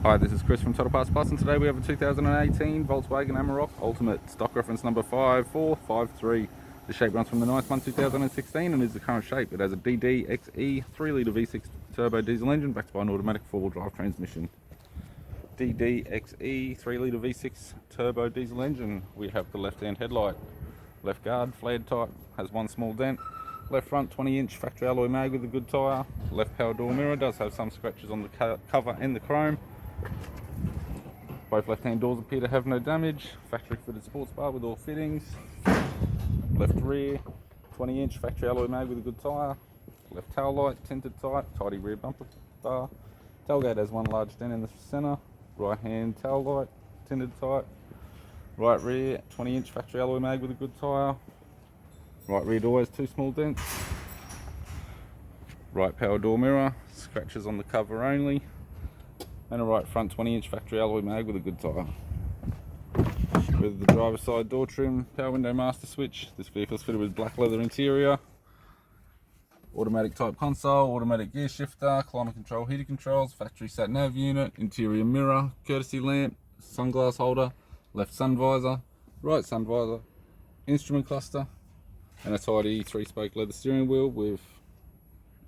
Hi, this is Chris from Total Parts Plus, and today we have a 2018 Volkswagen Amarok Ultimate, stock reference number 5453. The shape runs from the 9th month 2016 and is the current shape. It has a DDXE 3-litre V6 turbo diesel engine backed by an automatic 4-wheel drive transmission. DDXE 3-litre V6 turbo diesel engine. We have the left-hand headlight, left guard flared type, has one small dent. Left front 20-inch factory alloy mag with a good tyre. Left power door mirror does have some scratches on the cover and the chrome. Both left-hand doors appear to have no damage. Factory fitted sports bar with all fittings. Left rear 20-inch factory alloy mag with a good tyre. Left tail light tinted type, tidy rear bumper bar. Tailgate has one large dent in the centre. Right hand tail light tinted type. Right rear 20-inch factory alloy mag with a good tyre. Right rear door has two small dents. Right power door mirror, scratches on the cover only. And a right front 20-inch factory alloy mag with a good tyre. With the driver's side door trim, power window master switch. This vehicle is fitted with black leather interior. Automatic type console, automatic gear shifter, climate control, heater controls, factory sat nav unit, interior mirror, courtesy lamp, sunglass holder, left sun visor, right sun visor, instrument cluster, and a tidy 3-spoke leather steering wheel with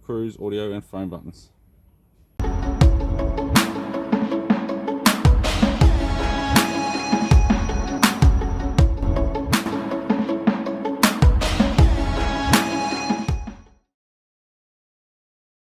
cruise, audio and phone buttons.